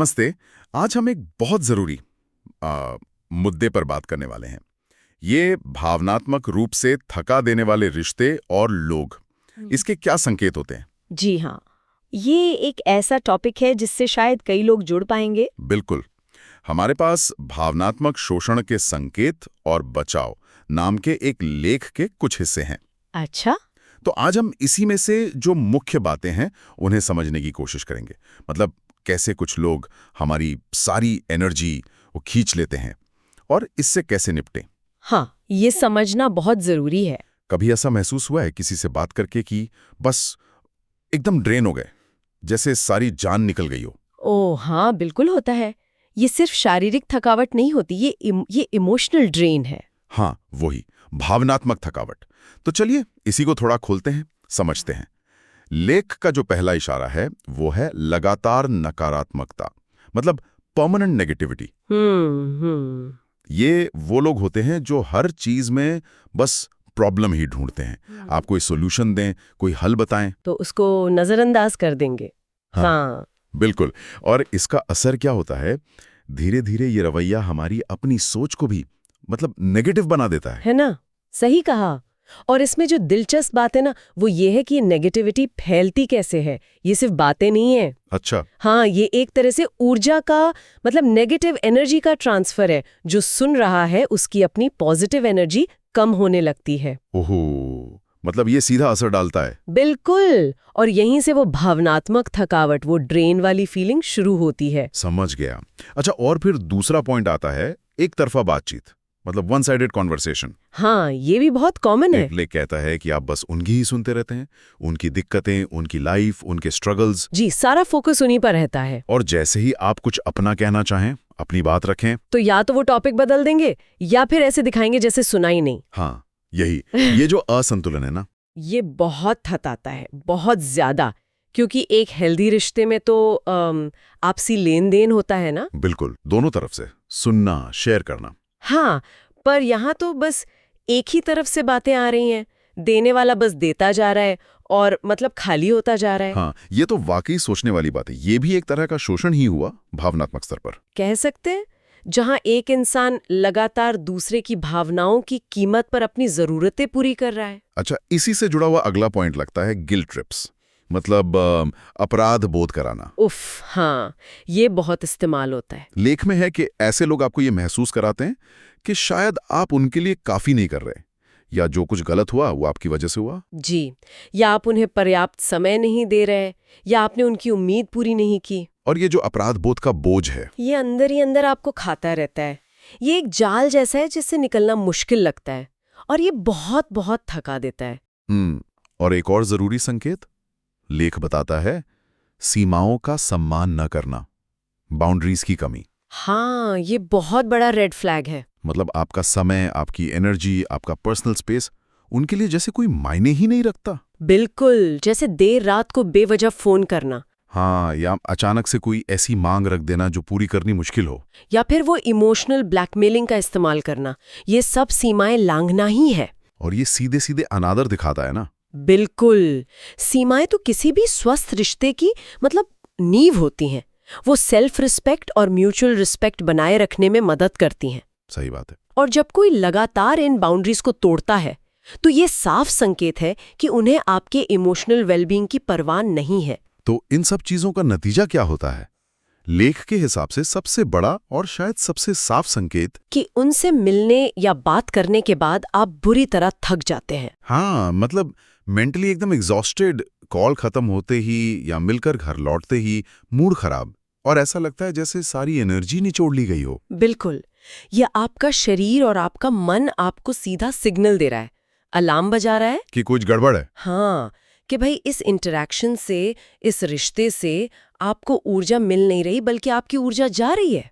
नमस्ते। आज हम एक बहुत जरूरी मुद्दे पर बात करने वाले हैं। ये भावनात्मक रूप से थका देने वाले रिश्ते और लोग, इसके क्या संकेत होते हैं? जी हाँ, ये एक ऐसा टॉपिक है जिससे शायद कई लोग जुड़ पाएंगे। बिल्कुल। हमारे पास भावनात्मक शोषण के संकेत और बचाव नाम के एक लेख के कुछ हिस्से हैं। अच्छा। तो आज हम इसी में से जो मुख्य बातें हैं उन्हें समझने की कोशिश करेंगे। मतलब कैसे कुछ लोग हमारी सारी एनर्जी वो खींच लेते हैं और इससे कैसे निपटें। हाँ, ये समझना बहुत जरूरी है। कभी ऐसा महसूस हुआ है किसी से बात करके कि बस एकदम ड्रेन हो गए, जैसे सारी जान निकल गई हो? ओह हाँ, बिल्कुल होता है। ये सिर्फ शारीरिक थकावट नहीं होती, ये इमोशनल ड्रेन है। हाँ, वही भावनात्मक थकावट। तो चलिए इसी को थोड़ा खोलते हैं, समझते हैं। लेख का जो पहला इशारा है वो है लगातार नकारात्मकता, मतलब परमानेंट नेगेटिविटी। हम्म। ये वो लोग होते हैं जो हर चीज में बस प्रॉब्लम ही ढूंढते हैं। आप कोई सोल्यूशन दें, कोई हल बताएं तो उसको नजरअंदाज कर देंगे। हाँ। बिल्कुल। और इसका असर क्या होता है? धीरे धीरे ये रवैया हमारी अपनी सोच को भी मतलब नेगेटिव बना देता है। है ना? सही कहा। और इसमें जो दिलचस्प बात है ना, वो ये है कि नेगेटिविटी फैलती कैसे है। ये सिर्फ बातें नहीं है। अच्छा। हाँ, ये एक तरह से ऊर्जा का मतलब नेगेटिव एनर्जी का ट्रांसफर है। जो सुन रहा है उसकी अपनी पॉजिटिव एनर्जी कम होने लगती है। ओहो, मतलब ये सीधा असर डालता है। बिल्कुल। और यहीं से वो भावनात्मक थकावट, वो ड्रेन वाली फीलिंग शुरू होती है। समझ गया। अच्छा, और फिर दूसरा पॉइंट आता है एक तरफा बातचीत, मतलब वन साइडेड कॉन्वर्सेशन। हाँ, ये भी बहुत कॉमन है। एक लेख कहता है कि आप बस उनकी ही सुनते रहते हैं, उनकी दिक्कतें, उनकी लाइफ, उनके स्ट्रगल्स। जी, सारा फोकस उन्हीं पर रहता है। और जैसे ही आप कुछ अपना कहना चाहें, अपनी बात रखें, तो या तो वो टॉपिक बदल देंगे या फिर ऐसे दिखाएंगे जैसे सुना ही नहीं। हाँ, यही ये जो असंतुलन है ना, ये बहुत थताता है, बहुत ज्यादा। क्योंकि एक हेल्दी रिश्ते में तो आपसी लेन देन होता है ना। बिल्कुल, दोनों तरफ से सुनना, शेयर करना। हाँ, पर यहाँ तो बस एक ही तरफ से बातें आ रही हैं। देने वाला बस देता जा रहा है और मतलब खाली होता जा रहा है। हाँ, ये तो वाकई सोचने वाली बात है। ये भी एक तरह का शोषण ही हुआ भावनात्मक स्तर पर। कह सकते हैं, जहाँ एक इंसान लगातार दूसरे की भावनाओं की कीमत पर अपनी जरूरतें पूरी कर रहा है। अच्छा, इसी से जुड़ा हुआ अगला पॉइंट लगता है गिल्ट ट्रिप्स, मतलब अपराध बोध कराना। उफ, हाँ, ये बहुत इस्तेमाल होता है। लेख में है कि ऐसे लोग आपको ये महसूस कराते हैं कि शायद आप उनके लिए काफी नहीं कर रहे, या जो कुछ गलत हुआ वो आपकी वजह से हुआ। जी, या आप उन्हें पर्याप्त समय नहीं दे रहे, या आपने उनकी उम्मीद पूरी नहीं की। और ये जो अपराध बोध का बोझ है, ये अंदर ही अंदर आपको खाता रहता है। ये एक जाल जैसा है जिससे निकलना मुश्किल लगता है, और ये बहुत बहुत थका देता है। और एक और जरूरी संकेत लेख बताता है, सीमाओं का सम्मान न करना, बाउंड्रीज की कमी। हाँ, ये बहुत बड़ा रेड फ्लैग है। मतलब आपका समय, आपकी एनर्जी, आपका पर्सनल स्पेस उनके लिए जैसे कोई मायने ही नहीं रखता। बिल्कुल, जैसे देर रात को बेवजह फोन करना। हाँ, या अचानक से कोई ऐसी मांग रख देना जो पूरी करनी मुश्किल हो। या फिर वो इमोशनल ब्लैकमेलिंग का इस्तेमाल करना। ये सब सीमाएं लांघना ही है। और ये सीधे सीधे अनादर दिखाता है ना। बिल्कुल। सीमाएं तो किसी भी स्वस्थ रिश्ते की मतलब नींव होती हैं। वो सेल्फ रिस्पेक्ट और म्यूचुअल रिस्पेक्ट बनाए रखने में मदद करती हैं। सही बात है। और जब कोई लगातार इन बाउंड्रीज को तोड़ता है, तो ये साफ संकेत है कि उन्हें आपके इमोशनल वेलबींग की परवाह नहीं है। तो इन सब चीजों का नतीजा क्या होता है? लेख के हिसाब से सबसे बड़ा और शायद सबसे साफ संकेत कि उनसे मिलने या बात करने के बाद आप बुरी तरह थक जाते हैं। हाँ, मतलब मेंटली एकदम एग्जॉस्टेड, कॉल खत्म होते ही या मिलकर घर लौटते ही मूड खराब, और ऐसा लगता है जैसे सारी एनर्जी निचोड़ ली गई हो। बिल्कुल। ये आपका शरीर और आपका मन आपको सीधा सिग्नल दे रहा है, अलार्म बजा रहा है कि कुछ गड़बड़ है। हाँ, कि भाई इस इंटरैक्शन से, इस रिश्ते से आपको ऊर्जा मिल नहीं रही बल्कि आपकी ऊर्जा जा रही है।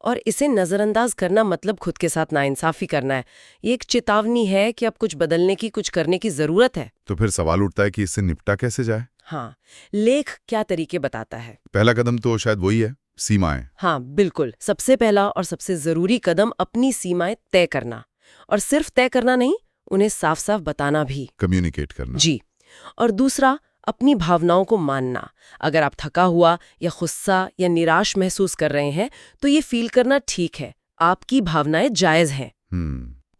और इसे नजरअंदाज करना मतलब खुद के साथ नाइंसाफी करना है। ये एक चेतावनी है कि अब कुछ बदलने की, कुछ करने की जरूरत है। तो फिर सवाल उठता है कि इससे निपटा कैसे जाए? हाँ, लेख क्या तरीके बताता है। पहला कदम तो शायद वही है, सीमाएं। हाँ बिल्कुल, सबसे पहला और सबसे जरूरी कदम अपनी सीमाएं तय करना। और सिर्फ तय करना नहीं, उन्हें साफ साफ बताना भी, कम्युनिकेट करना। जी। और दूसरा, अपनी भावनाओं को मानना। अगर आप थका हुआ या गुस्सा या निराश महसूस कर रहे हैं तो ये फील करना ठीक है, आपकी भावनाएं जायज हैं।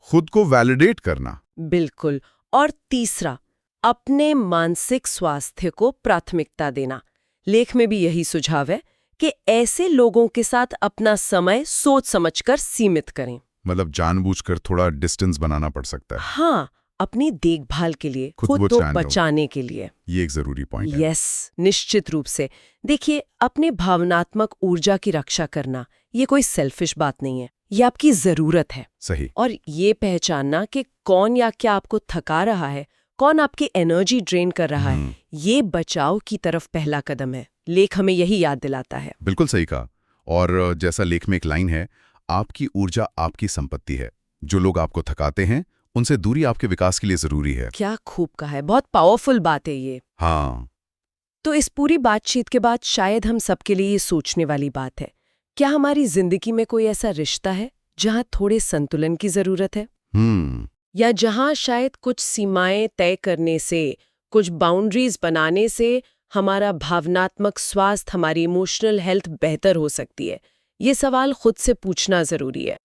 खुद को वैलिडेट करना। बिल्कुल। और तीसरा, अपने मानसिक स्वास्थ्य को प्राथमिकता देना। लेख में भी यही सुझाव है कि ऐसे लोगों के साथ अपना समय सोच समझकर सीमित करें। मतलब जानबूझकर थोड़ा डिस्टेंस बनाना पड़ सकता है। हाँ, अपनी देखभाल के लिए, खुद खुद वो को जान लो। बचाने के लिए। ये एक जरूरी पॉइंट है। यस, निश्चित रूप से। देखिए, अपने भावनात्मक ऊर्जा की रक्षा करना ये कोई सेल्फिश बात नहीं है, ये आपकी जरूरत है। सही। और ये पहचानना कि कौन या क्या आपको थका रहा है, कौन आपकी एनर्जी ड्रेन कर रहा है, ये बचाव की तरफ पहला कदम है। लेख हमें यही याद दिलाता है। बिल्कुल सही कहा। और जैसा लेख में एक लाइन है, आपकी ऊर्जा आपकी संपत्ति है। जो लोग आपको थकाते हैं उनसे दूरी आपके विकास के लिए जरूरी है। क्या खूब कहा है, बहुत पावरफुल बात है ये। हाँ। तो इस पूरी बातचीत के बाद शायद हम सबके लिए ये सोचने वाली बात है, क्या हमारी जिंदगी में कोई ऐसा रिश्ता है जहां थोड़े संतुलन की जरूरत है, या जहां शायद कुछ सीमाएं तय करने से, कुछ बाउंड्रीज बनाने से हमारा भावनात्मक स्वास्थ्य, हमारी इमोशनल हेल्थ बेहतर हो सकती है। ये सवाल खुद से पूछना जरूरी है।